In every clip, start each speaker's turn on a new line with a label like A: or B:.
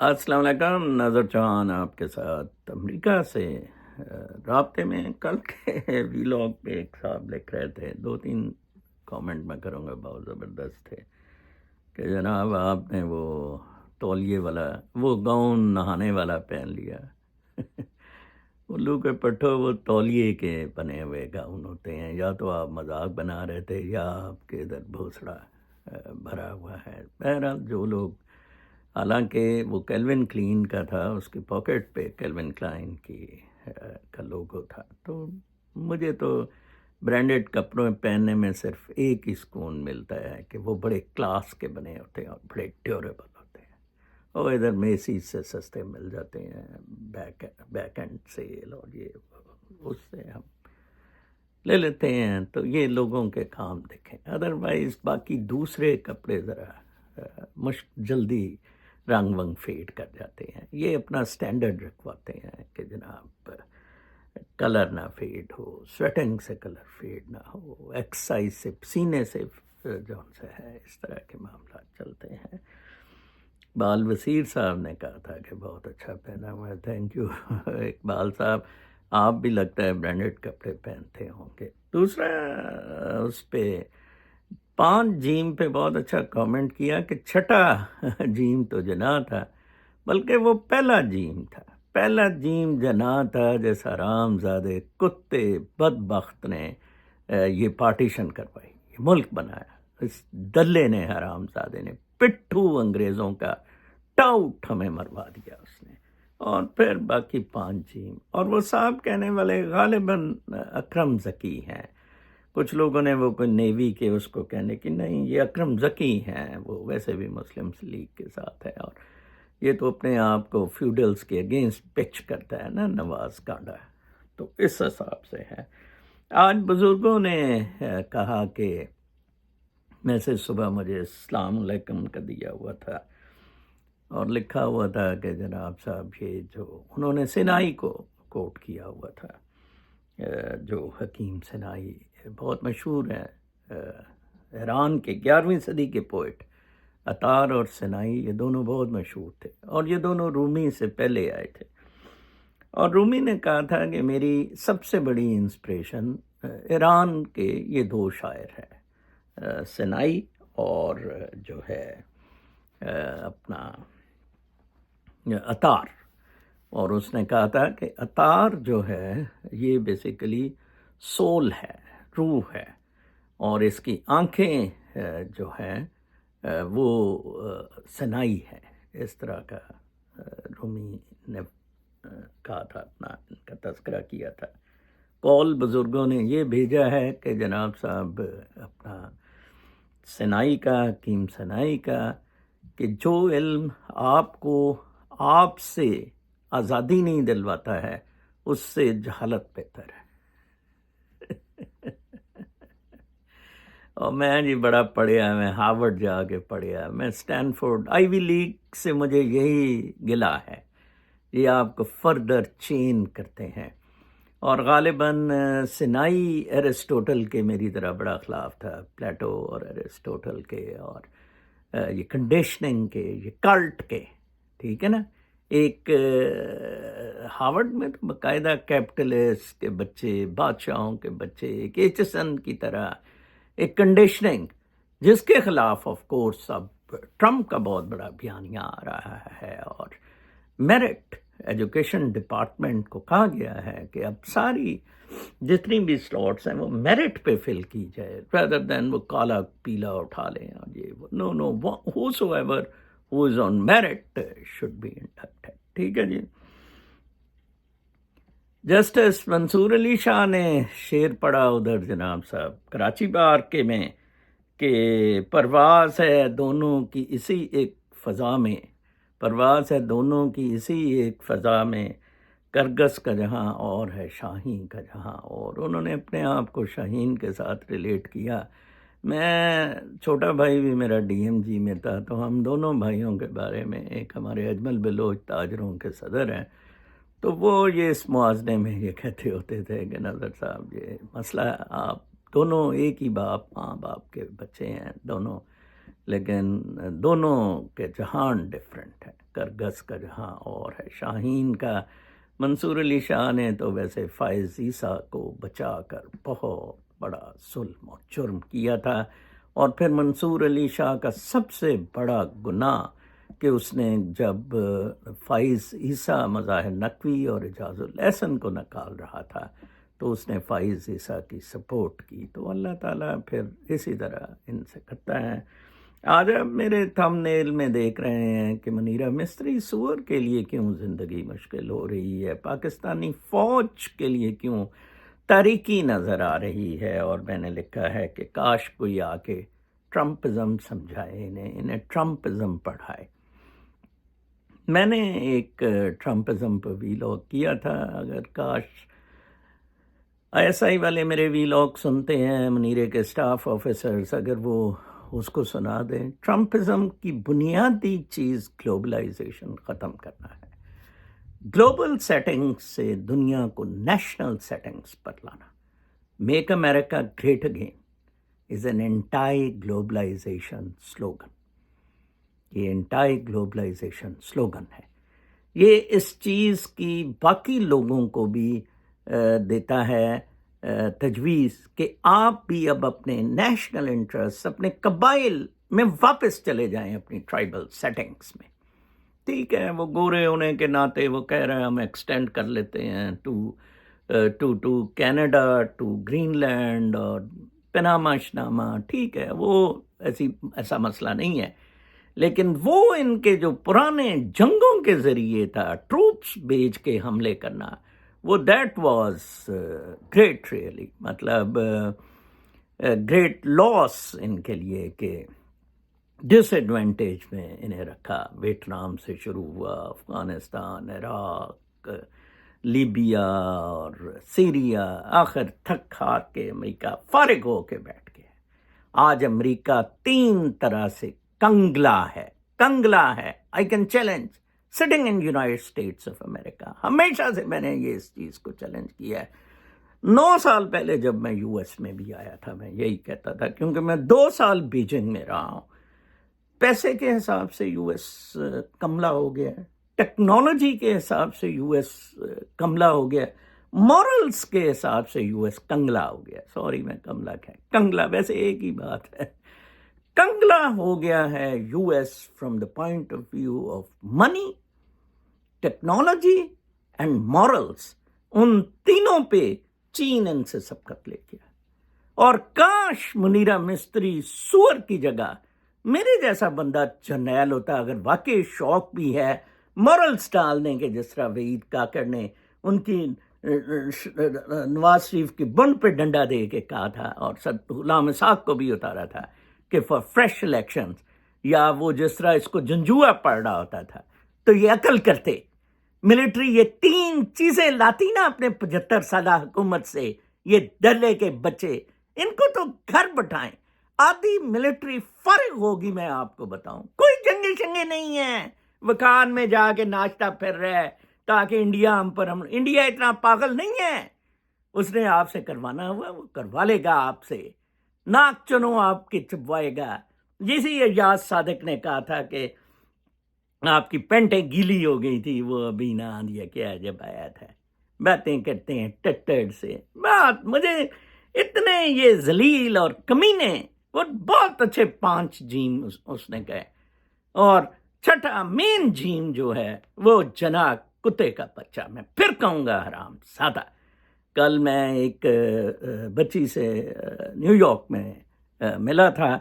A: السلام علیکم، نظر چوہان آپ کے ساتھ امریکہ سے رابطے میں. کل کے ویلاگ پہ ایک صاحب لکھ رہے تھے، 2-3 کامنٹ میں کروں گا، بہت زبردست تھے کہ جناب آپ نے وہ تولیے والا وہ گاؤن نہانے والا پہن لیا. الو کے پٹھوں وہ تولیے کے بنے ہوئے گاؤن ہوتے ہیں، یا تو آپ مذاق بنا رہے تھے یا آپ کے ادھر بھوسڑا بھرا ہوا ہے. بہرحال جو لوگ، حالانکہ وہ کیلوین کلین کا تھا، اس کی پاکٹ پہ کیلوین کلائن کی کا لوگو تھا. تو مجھے تو برانڈڈ کپڑوں پہننے میں صرف ایک ہی سکون ملتا ہے کہ وہ بڑے کلاس کے بنے ہوتے ہیں اور بڑے ڈیوریبل ہوتے ہیں، اور ادھر میسیز سے سستے مل جاتے ہیں، بیک اینڈ سیل، اور یہ اس سے ہم لے لیتے ہیں. تو یہ لوگوں کے کام دیکھیں. ادروائز باقی دوسرے کپڑے ذرا جلدی رنگ ونگ فیڈ کر جاتے ہیں. یہ اپنا سٹینڈرڈ رکھواتے ہیں کہ جناب کلر نہ فیڈ ہو، سویٹنگ سے کلر فیڈ نہ ہو، ایکسرسائز سے سینے سے جو سے ہے، اس طرح کے معاملات چلتے ہیں. اقبال وسیر صاحب نے کہا تھا کہ بہت اچھا پہنا ہوا ہے. تھینک یو اقبال صاحب، آپ بھی لگتا ہے برانڈڈ کپڑے پہنتے ہوں گے. دوسرا اس پہ 5 جیم پہ بہت اچھا کامنٹ کیا کہ چھٹا جیم تو جناح تھا، بلکہ وہ پہلا جیم تھا. پہلا جیم جناح تھا جیسا حرام زادے کتے بدبخت نے یہ پارٹیشن کروائی، یہ ملک بنایا. اس دلے نے، حرام زادے نے، پٹھو انگریزوں کا ٹاؤٹ ہمیں مروا دیا اس نے. اور پھر باقی 5 جیم، اور وہ صاحب کہنے والے غالباً اکرم ذکی ہیں. کچھ لوگوں نے وہ کوئی نیوی کے اس کو کہنے کی، نہیں یہ اکرم ذکی ہیں، وہ ویسے بھی مسلم لیگ کے ساتھ ہے، اور یہ تو اپنے آپ کو فیوڈلز کے اگینسٹ پچ کرتا ہے نا، نواز کانڈا. تو اس حساب سے ہے. آج بزرگوں نے کہا کہ میسج صبح مجھے السلام علیکم کا دیا ہوا تھا، اور لکھا ہوا تھا کہ جناب صاحب یہ جو انہوں نے سینائی کو کوٹ کیا ہوا تھا، جو حکیم سینائی بہت مشہور ہیں، ایران کے 11ویں صدی کے پوئٹ. عطار اور سینائی یہ دونوں بہت مشہور تھے، اور یہ دونوں رومی سے پہلے آئے تھے. اور رومی نے کہا تھا کہ میری سب سے بڑی انسپریشن ایران کے یہ 2 شاعر ہیں، سینائی اور جو ہے اپنا عطار. اور اس نے کہا تھا کہ عطار جو ہے یہ بیسیکلی سول ہے، روح ہے، اور اس کی آنکھیں جو ہیں وہ سنائی ہے. اس طرح کا رومی نے کہا تھا، اپنا ان کا تذکرہ کیا تھا. کال بزرگوں نے یہ بھیجا ہے کہ جناب صاحب اپنا سنائی کا، حکیم سنائی کا، کہ جو علم آپ کو آپ سے آزادی نہیں دلواتا ہے، اس سے جہالت بہتر ہے. اور میں جی بڑا پڑھیا، میں ہارورڈ جا کے پڑھیا، میں اسٹینفورڈ، آئی وی لیگ سے مجھے یہی گلا ہے. یہ آپ کو فردر چین کرتے ہیں. اور غالباً سینائی ایرسٹوٹل کے میری طرح بڑا خلاف تھا، پلیٹو اور ایرسٹوٹل کے، اور یہ کنڈیشننگ کے، یہ کلٹ کے. ٹھیک ہے نا. ایک ہارورڈ میں تو باقاعدہ کیپٹلسٹ کے بچے، بادشاہوں کے بچے، ایک ایچسن کی طرح ایک کنڈیشننگ، جس کے خلاف آف کورس اب ٹرمپ کا بہت بڑا بیانیہ آ رہا ہے. اور میرٹ ایجوکیشن ڈپارٹمنٹ کو کہا گیا ہے کہ اب ساری جتنی بھی سلاٹس ہیں وہ میرٹ پہ فل کی جائے، rather than وہ کالا پیلا اٹھا لیں. اور یہ نو whosoever who is on merit should be inducted. ٹھیک ہے جی. جسٹس منصور علی شاہ نے شعر پڑھا ادھر جناب صاحب کراچی بار کے میں، کہ پرواز ہے دونوں کی اسی ایک فضا میں، پرواز ہے دونوں کی اسی ایک فضا میں، کرگس کا جہاں اور ہے شاہین کا جہاں. اور انہوں نے اپنے آپ کو شاہین کے ساتھ ریلیٹ کیا. میں چھوٹا بھائی بھی میرا ڈی ایم جی میں تھا، تو ہم دونوں بھائیوں کے بارے میں، ایک ہمارے اجمل بلوچ تاجروں کے صدر ہیں، تو وہ یہ اس موازنے میں یہ کہتے ہوتے تھے کہ نظر صاحب یہ مسئلہ، آپ دونوں ایک ہی ماں باپ کے بچے ہیں دونوں، لیکن دونوں کے جہان ڈفرینٹ ہیں. کرگس کا جہاں اور ہے. شاہین کا منصور علی شاہ نے تو ویسے فائز عیسیٰ کو بچا کر بہت بڑا ظلم اور جرم کیا تھا. اور پھر منصور علی شاہ کا سب سے بڑا گناہ کہ اس نے جب فائز عیسیٰ مظاہر نقوی اور اعجاز الاحسن کو نکال رہا تھا تو اس نے فائز عیسیٰ کی سپورٹ کی. تو اللہ تعالیٰ پھر اسی طرح ان سے کرتا ہے. آج آپ میرے تھم نیل میں دیکھ رہے ہیں کہ منیرہ مستری سور کے لیے کیوں زندگی مشکل ہو رہی ہے، پاکستانی فوج کے لیے کیوں تاریکی نظر آ رہی ہے. اور میں نے لکھا ہے کہ کاش کوئی آ کے ٹرمپزم سمجھائے، انہیں ٹرمپزم پڑھائے. میں نے ایک ٹرمپزم پہ ویلاگ کیا تھا. اگر کاش ISI والے میرے ویلاگ سنتے ہیں، منیرے کے سٹاف آفیسرز، اگر وہ اس کو سنا دیں. ٹرمپزم کی بنیادی چیز گلوبلائزیشن ختم کرنا ہے، گلوبل سیٹنگ سے دنیا کو نیشنل سیٹنگز پر لانا. Make America great again is an anti globalisation slogan. یہ انٹائی گلوبلائزیشن سلوگن ہے. یہ اس چیز کی باقی لوگوں کو بھی دیتا ہے تجویز کہ آپ بھی اب اپنے نیشنل انٹرسٹ، اپنے قبائل میں واپس چلے جائیں، اپنی ٹرائبل سیٹنگز میں. ٹھیک ہے، وہ گورے ہونے کے ناطے وہ کہہ رہے ہیں ہم ایکسٹینڈ کر لیتے ہیں to Canada, to Greenland اور پناما شناما. ٹھیک ہے، وہ ایسا مسئلہ نہیں ہے. لیکن وہ ان کے جو پرانے جنگوں کے ذریعے تھا، ٹروپس بھیج کے حملے کرنا، وہ دیٹ واز گریٹ ریئلی. مطلب گریٹ لاس ان کے لیے کہ ڈس ایڈوانٹیج میں انہیں رکھا. ویتنام سے شروع ہوا، افغانستان، عراق، لیبیا اور سیریا، آخر تھک ہار کے امریکہ فارغ ہو کے بیٹھ گیا. آج امریکہ 3 طرح سے کنگلا ہے. I can challenge sitting in United States of America. ہمیشہ سے میں نے یہ اس چیز کو چیلنج کیا ہے. 9 سال پہلے جب میں US میں بھی آیا تھا میں یہی کہتا تھا، کیونکہ میں 2 سال بیجنگ میں رہا ہوں. پیسے کے حساب سے US کملا ہو گیا ہے، ٹیکنالوجی کے حساب سے US کملا ہو گیا، مورلز کے حساب سے US کنگلا ہو گیا. سوری میں کملا کنگلا ویسے ایک ہی بات ہے. کنگلا ہو گیا ہے US from the point of view of money, technology and morals. ان تینوں پہ چین ان سے سبقت لے گیا. اور کاش منیرہ مستری سور کی جگہ میرے جیسا بندہ جرنیل ہوتا، اگر واقعی شوق بھی ہے مورلز ڈالنے کے، جس طرح وحید کاکڑ نے ان کی نواز شریف کی بنڈ پہ ڈنڈا دے کے کہا تھا، اور غلام اسحاق کو بھی اتارا تھا کہ فار فریش الیکشنز، یا وہ جس طرح اس کو جنجوا پڑ رہا ہوتا تھا. تو یہ عقل کرتے ملٹری یہ 3 چیزیں لاتی نا اپنے 75 سالہ حکومت سے. یہ ڈلے کے بچے، ان کو تو گھر بٹھائیں. آدھی ملٹری فارغ ہوگی. میں آپ کو بتاؤں کوئی جنگی شنگی نہیں ہے. وقار میں جا کے ناشتہ پھر رہا ہے تاکہ انڈیا ہم پر انڈیا اتنا پاگل نہیں ہے. اس نے آپ سے کروانا ہوا وہ کروا لے گا. آپ سے ناک چنو آپ کی چبوائے گا. جیسے ایاز صادق نے کہا تھا کہ آپ کی پینٹیں گیلی ہو گئی تھی، وہ ابھی نہ آندیا کیا جب آیا تھا. باتیں کرتے ہیں ٹٹڑ سے. بات مجھے اتنے یہ ذلیل اور کمینے، وہ بہت اچھے 5 جیم اس نے کہے. اور چھٹا مین جیم جو ہے وہ جناح کتے کا بچہ. میں پھر کہوں گا حرام زادہ. کل میں ایک بچی سے نیو یارک میں ملا تھا.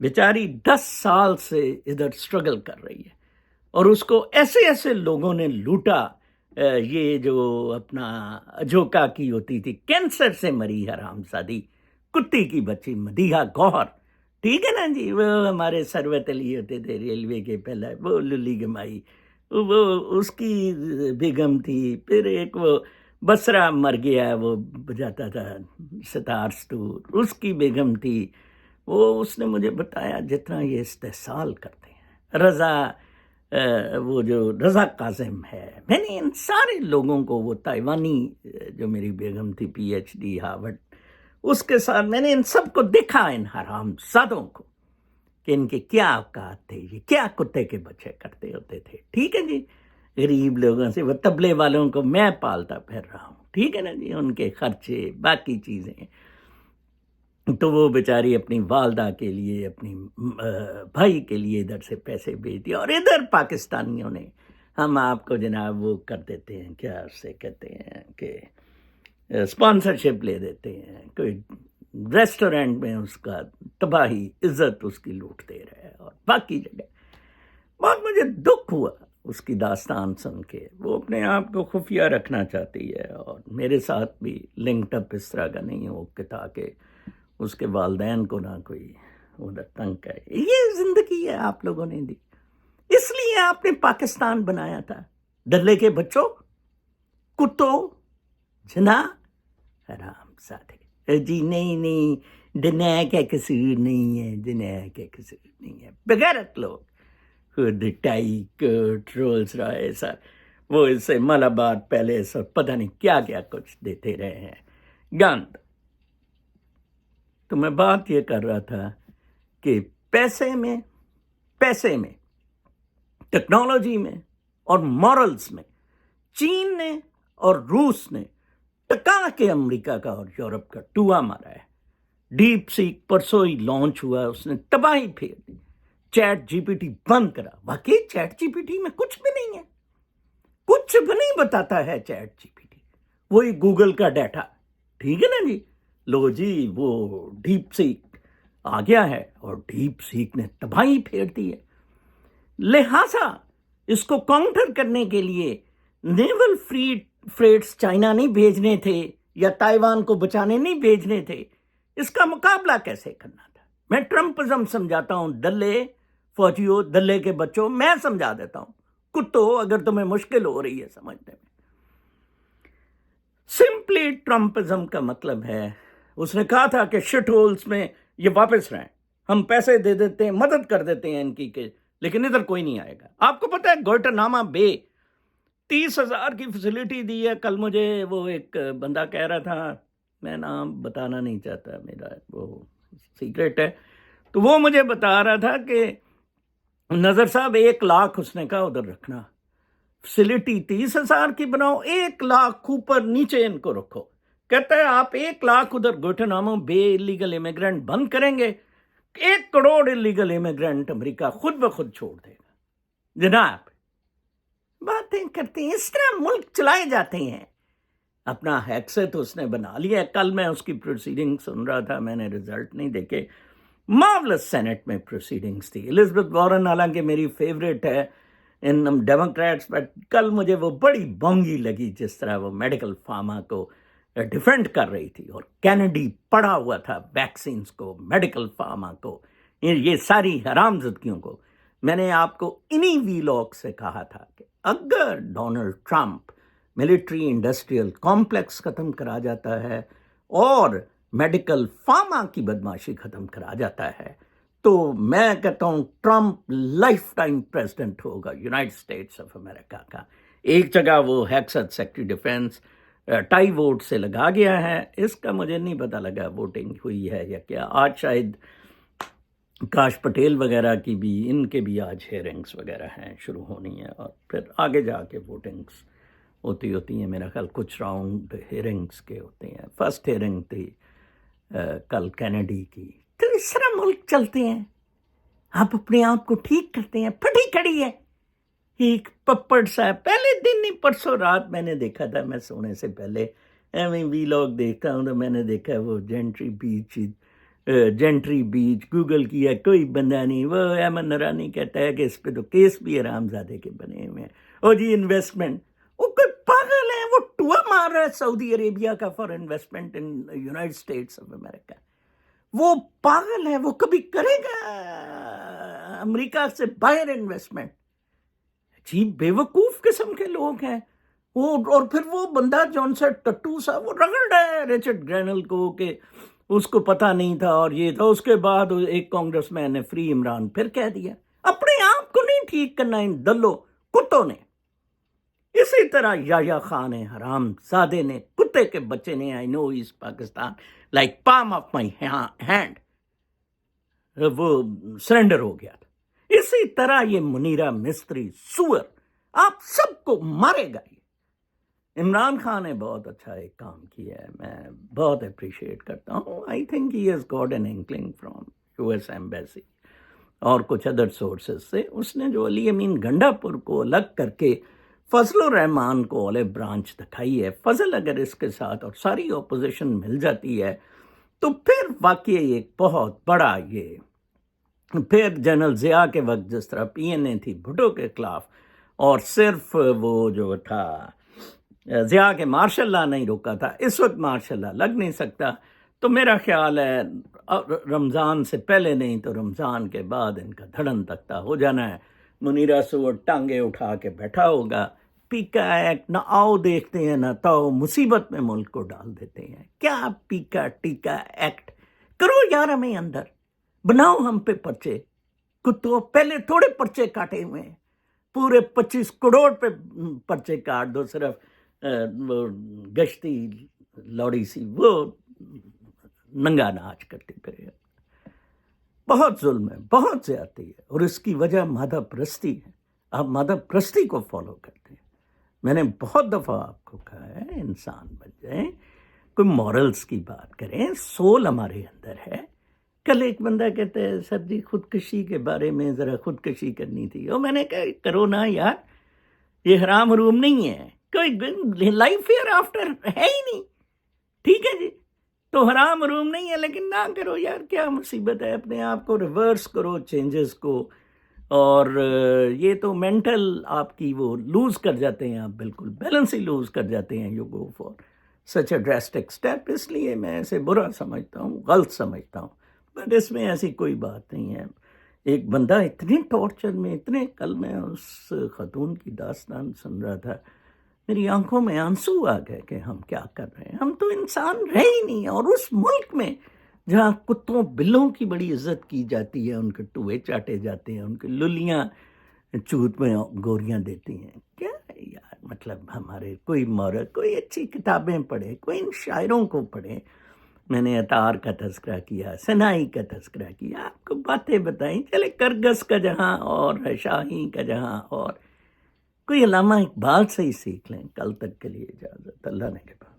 A: بیچاری 10 سال سے ادھر سٹرگل کر رہی ہے، اور اس کو ایسے لوگوں نے لوٹا. یہ جو اپنا اجوکا کی ہوتی تھی، کینسر سے مری حرام زادی کتی کی بچی مدیحہ گوہر. ٹھیک ہے نا جی، وہ ہمارے سروت علی ہوتے تھے ریلوے کے پہلے، وہ للی گمائی، وہ اس کی بیگم تھی. پھر ایک وہ بسرا مر گیا، وہ بجاتا تھا ستار سٹور، اس کی بیگم تھی. وہ اس نے مجھے بتایا جتنا یہ استحصال کرتے ہیں. وہ جو رضا کاظم ہے، میں نے ان سارے لوگوں کو، وہ تائیوانی جو میری بیگم تھی PhD ہارورڈ، اس کے ساتھ میں نے ان سب کو دیکھا، ان حرام زادوں کو. کہ ان کے کیا اوقات تھے, یہ کیا کتے کے بچے کرتے ہوتے تھے. ٹھیک ہے جی, غریب لوگوں سے, وہ تبلے والوں کو میں پالتا پھر رہا ہوں, ٹھیک ہے نا جی, ان کے خرچے باقی چیزیں, تو وہ بیچاری اپنی والدہ کے لیے, اپنی بھائی کے لیے ادھر سے پیسے بھیج دیا, اور ادھر پاکستانیوں نے ہم آپ کو جناب وہ کر دیتے ہیں, کیا اسے کہتے ہیں کہ اسپانسرشپ لے دیتے ہیں, کوئی ریسٹورینٹ میں اس کا تباہی عزت اس کی لوٹتے رہے, اور باقی جگہ. بہت مجھے دکھ ہوا اس کی داستان سن کے. وہ اپنے آپ کو خفیہ رکھنا چاہتی ہے, اور میرے ساتھ بھی لنکڈ اپ اس طرح کا نہیں ہو کہ تاکہ اس کے والدین کو نہ کوئی ادھر تنگ کرے. یہ زندگی ہے آپ لوگوں نے دی, اس لیے آپ نے پاکستان بنایا تھا. دلے کے بچوں, کتوں, جنا حرام زادے. جی نہیں, دنیا کا قصور نہیں ہے, دنیا کا قصور نہیں ہے. بغیرت لوگ خود ٹائی کوٹ رولز رائس, وہ اس سے ملابار پیلس اور پتہ نہیں کیا کیا کچھ دیتے رہے ہیں, گند. تو میں بات یہ کر رہا تھا کہ پیسے میں, ٹیکنالوجی میں اور مورلز میں چین نے اور روس نے ٹکا کے امریکہ کا اور یورپ کا ٹوا مارا ہے. ڈیپ سیک پرسوں ہی لانچ ہوا, اس نے تباہی پھیر دی. چیٹ جی پی ٹی بند کرا. واقعی چیٹ جی پی ٹی میں کچھ بھی نہیں ہے, کچھ بھی نہیں بتاتا ہے چیٹ جی پی ٹی, وہی گوگل کا ڈیٹا. ٹھیک ہے نا جی, لو جی وہ ڈیپ سیک آ گیا ہے, اور ڈیپ سیک نے تباہی پھیر دی ہے. لہٰذا اس کو کاؤنٹر کرنے کے لیے نیول فریٹس چائنا نہیں بھیجنے تھے, یا تائیوان کو بچانے نہیں بھیجنے تھے. اس کا مقابلہ کیسے کرنا تھا؟ میں ٹرمپزم سمجھاتا ہوں, دلے فوجیوں, دلے کے بچوں, میں سمجھا دیتا ہوں. کتوں, اگر تمہیں مشکل ہو رہی ہے سمجھنے میں, سمپلی ٹرمپزم کا مطلب ہے, اس نے کہا تھا کہ شٹ ہولز میں یہ واپس رہیں, ہم پیسے دے دیتے ہیں, مدد کر دیتے ہیں ان کی, لیکن ادھر کوئی نہیں آئے گا. آپ کو پتہ ہے گوئٹاناما بے 30,000 کی فیسلٹی دی ہے. کل مجھے وہ ایک بندہ کہہ رہا تھا, میں نام بتانا نہیں چاہتا, میرا وہ سیکرٹ ہے, تو وہ مجھے بتا رہا تھا کہ نظر صاحب 1 لاکھ اس نے کہا ادھر رکھنا, فیسلٹی 30,000 کی بناؤ, 1 لاکھ اوپر نیچے ان کو رکھو. کہتا ہے آپ 1 لاکھ ادھر گوئٹانامو بے الیگل امیگرینٹ بند کریں گے, 1 کروڑ الیگل امیگرینٹ امریکہ خود بخود چھوڑ دے گا. جناب باتیں کرتے ہیں, اس طرح ملک چلائے جاتے ہیں. اپنا حیثیت اس نے بنا لیا ہے. کل میں اس کی پروسیڈنگ سن رہا تھا, میں نے رزلٹ نہیں دیکھے. مارولس سینٹ میں پروسیڈنگز تھی. الزبتھ وارن حالانکہ میری فیوریٹ ہے ان ڈیموکریٹس, بٹ کل مجھے وہ بڑی بونگی لگی جس طرح وہ میڈیکل فارما کو ڈیفینڈ کر رہی تھی, اور کینیڈی پڑا ہوا تھا ویکسینز کو, میڈیکل فارما کو, یہ ساری حرام زدگیوں کو. میں نے آپ کو انہی ویلاگ سے کہا تھا کہ اگر Donald Trump military industrial complex ختم کرا جاتا ہے اور میڈیکل فارما کی بدماشی ختم کرا جاتا ہے, تو میں کہتا ہوں ٹرمپ لائف ٹائم پریزیڈنٹ ہوگا یونائٹڈ اسٹیٹس آف امریکہ کا. ایک جگہ وہ ہیکسٹ سیکرٹری ڈیفینس ٹائی ووٹ سے لگا گیا ہے, اس کا مجھے نہیں پتہ لگا ووٹنگ ہوئی ہے یا کیا. آج شاید کاش پٹیل وغیرہ کی بھی, ان کے بھی آج ہیئرنگس وغیرہ ہیں, شروع ہونی ہے, اور پھر آگے جا کے ووٹنگس ہوتی ہیں. میرا خیال کچھ راؤنڈ ہیئرنگس کے ہوتے ہیں. فرسٹ ہیئرنگ تھی کل کینیڈی کی. تو اس طرح ملک چلتے ہیں. آپ اپنے آپ کو ٹھیک کرتے ہیں, پھٹی کھڑی ہے. ایک پپڑ صاحب پہلے دن ہی پرسوں رات میں نے دیکھا تھا, میں سونے سے پہلے میں ویلاگ دیکھتا ہوں, تو میں نے دیکھا وہ جینٹری بیچ گوگل کیا, کوئی بندہ نہیں. وہ ایمن نرانی کہتا ہے کہ اس پہ تو کیس بھی حرام زادے کے بنے ہوئے ہیں. او جی انویسٹمنٹ, وہ کوئی پاگل ہے, وہ ٹوا مار رہا ہے سعودی عربیہ کا for investment in United States of America. وہ پاگل ہے, وہ کبھی کرے گا امریکہ سے باہر انویسٹمنٹ. جی بے وقوف قسم کے لوگ ہیں وہ. اور پھر وہ بندہ جون سے ٹٹو سا وہ رگڑ رہا ہے ریچرڈ گرینل کو کہ اس کو پتہ نہیں تھا اور یہ تھا. اس کے بعد ایک کانگریس مین نے فری عمران پھر کہہ دیا. اپنے آپ کو نہیں ٹھیک کرنا ان دلو کتوں نے. اسی طرح یحییٰ خان حرام زادے نے, کتے کے بچے نے, I know is Pakistan like palm of my hand. وہ سرنڈر ہو گیا تھا۔ اسی طرح یہ منیرہ مستری سور آپ سب کو مارے گا۔ عمران خان نے بہت اچھا ایک کام کیا ہے، میں بہت اپریشیٹ کرتا ہوں۔ I think he has got an inkling from US embassy اور کچھ ادر سورسز سے۔ اس نے جو علی امین گنڈا پور کو الگ کر کے فضل الرحمان کو اولے برانچ دکھائی ہے، فضل اگر اس کے ساتھ اور ساری اپوزیشن مل جاتی ہے تو پھر واقعی ایک بہت بڑا یہ پھر جنرل ضیاء کے وقت جس طرح PNA تھی بھٹو کے خلاف اور صرف وہ جو تھا ضیاء کے مارشل لا نہیں روکا تھا، اس وقت مارشل لا لگ نہیں سکتا۔ تو میرا خیال ہے رمضان سے پہلے نہیں تو رمضان کے بعد ان کا دھڑن تختہ ہو جانا ہے۔ منیرہ سور ٹانگیں اٹھا کے بیٹھا ہوگا، پیکا ایکٹ نہ آؤ دیکھتے ہیں نہ تاؤ مصیبت میں ملک کو ڈال دیتے ہیں۔ کیا پیکا ٹیکا ایکٹ کرو یار، ہمیں اندر بناؤ ہم پہ پرچے۔ کتوں پہلے تھوڑے پرچے کاٹے ہوئے ہیں، پورے 25 کروڑ پہ پرچے کاٹ دو، صرف وہ گشتی لوڑی سی وہ ننگا ناچ کرتی پھرے۔ بہت ظلم ہے، بہت زیادتی ہے، اور اس کی وجہ مادہ پرستی ہے۔ آپ مادہ پرستی کو فالو کرتے ہیں۔ میں نے بہت دفعہ آپ کو کہا ہے انسان بن جائیں، کوئی مورلز کی بات کریں، سول ہمارے اندر ہے۔ کل ایک بندہ کہتا ہے سر جی خودکشی کے بارے میں ذرا خودکشی کرنی تھی، اور میں نے کہا کرو نا یار، یہ حرام حروم نہیں ہے، کوئی لائف ہیئر آفٹر ہے ہی نہیں، ٹھیک ہے جی، تو حرام حروم نہیں ہے، لیکن نہ کرو یار، کیا مصیبت ہے؟ اپنے آپ کو ریورس کرو چینجز کو، اور یہ تو مینٹل آپ کی وہ لوز کر جاتے ہیں، آپ بالکل بیلنس ہی لوز کر جاتے ہیں، you go for such a drastic step. اس لیے میں اسے برا سمجھتا ہوں، غلط سمجھتا ہوں، بٹ اس میں ایسی کوئی بات نہیں ہے۔ ایک بندہ اتنے ٹارچر میں، اتنے، کل میں اس خاتون کی داستان سن رہا تھا، میری آنکھوں میں آنسو آ گئے کہ ہم کیا کر رہے ہیں، ہم تو انسان رہے ہی نہیں، اور اس ملک میں جہاں کتوں بلوں کی بڑی عزت کی جاتی ہے، ان کے ٹوئے چاٹے جاتے ہیں، ان کے للیاں چوت میں گوریاں دیتی ہیں۔ کیا یار، مطلب ہمارے کوئی مورد، کوئی اچھی کتابیں پڑھے، کوئی ان شاعروں کو پڑھے۔ میں نے عطار کا تذکرہ کیا، سنائی کا تذکرہ کیا، آپ کو باتیں بتائیں، چلے کرگس کا جہاں اور ہے، شاہی کا جہاں اور، کوئی علامہ اقبال سے ہی سیکھ لیں۔ کل تک کے لیے اجازت، اللہ نے کے پاس۔